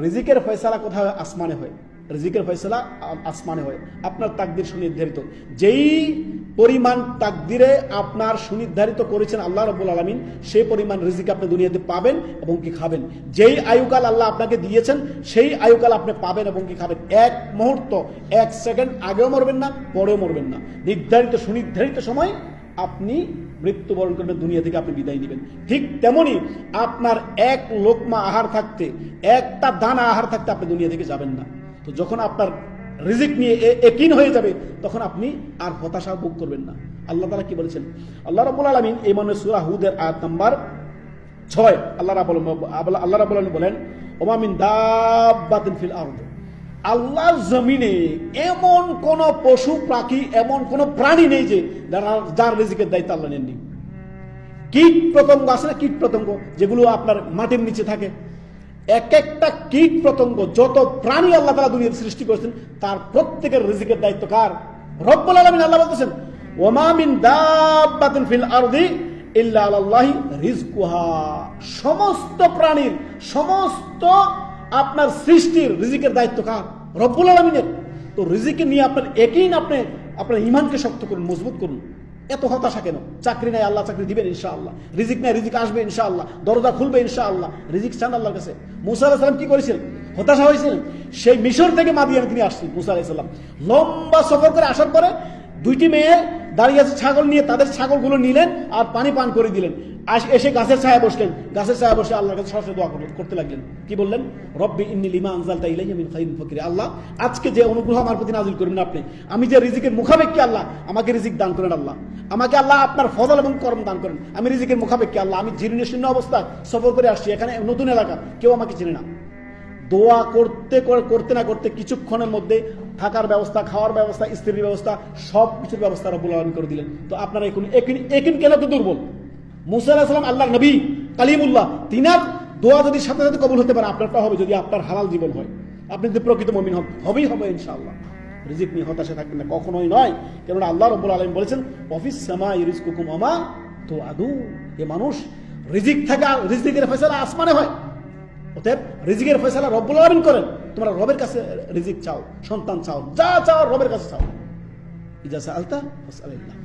রিজিকের ফয়সালা কোথায়? আসমানে হয়। রিজিকের ফয়সালা আসমানে হয়, আপনার তাকদির সুনির্ধারিত। যেই পরিমাণ তাকদিরে আপনার সুনির্ধারিত করেছেন আল্লাহ রাব্বুল আলামিন, সেই পরিমাণ রিজিক আপনি দুনিয়াতে পাবেন এবং কি খাবেন। যেই আয়ুকাল আল্লাহ আপনাকে দিয়েছেন সেই আয়ুকাল আপনি পাবেন এবং কি খাবেন। এক মুহূর্ত, এক সেকেন্ড আগেও মরবেন না, পরেও মরবেন না। নির্ধারিত সুনির্ধারিত সময় আপনি মৃত্যুবরণ করবেন, দুনিয়া থেকে আপনি বিদায় নেবেন। ঠিক তেমনি আপনার এক লোকমা আহার থাকতে, একটা দানা আহার থাকতে আপনি দুনিয়া থেকে যাবেন না। তো যখন আপনার রিজিক নিয়ে একিন হয়ে যাবে, তখন আপনি আর হতাশা ভোগ করবেন না। আল্লাহ তাআলা কি বলেছেন? আল্লাহ রাব্বুল আলামিন এই মানে সূরা হুদের আয়াত নাম্বার 6 আল্লাহ রাব্বুল আলামিন বলেন, ওমা মিন দাব্বাতিন ফিল আরদ, আল্লাহর জমিনে এমন কোন পশু পাখি, এমন কোন প্রাণী নেই যে যার রিজিকের দায়িত্ব আল্লাহ নেননি। কীট পতঙ্গ আছে না, কীট পতঙ্গ যেগুলো আপনার মাটির নিচে থাকে, এক একটা কীট পতঙ্গ, যত প্রাণী আল্লাহ তাআলা দুনিয়াতে সৃষ্টি করেছেন, তার প্রত্যেকের রিজিকের দায়িত্ব কার? রব্বুল আলামিন। আল্লাহ বলতেছেন, ওমা মিন দাব্বাতিন ফিল আরদি ইল্লা আলাল্লাহি রিজকুহা, সমস্ত প্রাণীর, সমস্ত আপনার সৃষ্টির রিজিকের দায়িত্ব কার? রব্বুল আলামিনের। তো রিজিকে নিয়ে আপনার একই না, আপনার ঈমানকে শক্ত করুন, মজবুত করুন। এত হতাশা কেন? চাকরি নাই, আল্লাহ চাকরি দিবেন ইনশাআল্লাহ। রিজিক নাই, রিজিক আসবে ইনশাআল্লাহ। দরজা খুলবে ইনশাআল্লাহ। রিজিক চান আল্লাহর কাছে। মুসা আলাইহিস সালাম কি করেছিলেন? হতাশা হয়েছিলেন। সেই মিশর থেকে মাদিয়ানে তিনি আসছেন। মুসা আলাইহিস সালাম লম্বা সফর করে আসার পরে দুইটি মেয়ে দাঁড়িয়ে আছে ছাগল নিয়ে, তাদের ছাগলগুলো নিলেন আর পানি পান করে দিলেন। এসে গাছের ছায়া বসলেন। গাছের ছায়া বসে আল্লাহর কাছে সরাসরি দোয়া করতে লাগলেন। কি বললেন? রব্বি ইন্নী লিমা আনজালতা ইলাইয়া মিন খাইরিন ফাকির, আল্লাহ আজকে যে অনুগ্রহ আমার প্রতি নাযিল করবেন আপনি, আমি যে রিজিকের মুখাপেক্ষী, আল্লাহ আমাকে রিজিক দান করেন। আল্লাহ আমাকে, আল্লাহ আপনার ফজল এবং করম দান করেন। আমি রিজিকের মুখাপেক্ষী, আল্লাহ আমি জীর্ণশীর্ণ অবস্থায় সফর করে আসছি, এখানে নতুন এলাকা, কেউ আমাকে চেনে না। দোয়া করতে না করতে কিছুক্ষণের মধ্যে থাকার ব্যবস্থা, খাওয়ার ব্যবস্থা, স্ত্রীর ব্যবস্থা, সব কিছুর ব্যবস্থা রব্বুল আলামিন করে দিলেন। তো আপনারা একিন কেন তো দুর্বল? মুসা আলাইহিস সালাম আল্লাহর নবী, কালিমুল্লাহ, তিনার দোয়া যদি সাথে সাথে কবুল হতে পারে, আপনারটা হবে যদি আপনার হালাল জীবন হয়, আপনি যদি প্রকৃত মুমিন হন, হবেই হবে ইনশাআল্লাহ। রিজিক নিয়ে হতাশা থাকবেন না, কখনোই নয়। কেননা আল্লাহ রাব্বুল আলামিন বলেছেন, অফিস সামাই রিজকুকুম ওয়া মা তুআদুন, এ মানুষ রিজিক থাকে, রিজিকের ফয়সালা আসমানে হয়। অতএব রিজিকের ফয়সালা রব্বুল আলামিন করেন। তোমরা রবের কাছে রিজিক চাও, সন্তান চাও, যা চাও রবের কাছে চাও। ইজা সাআলতা ফাসআলিল্লাহ।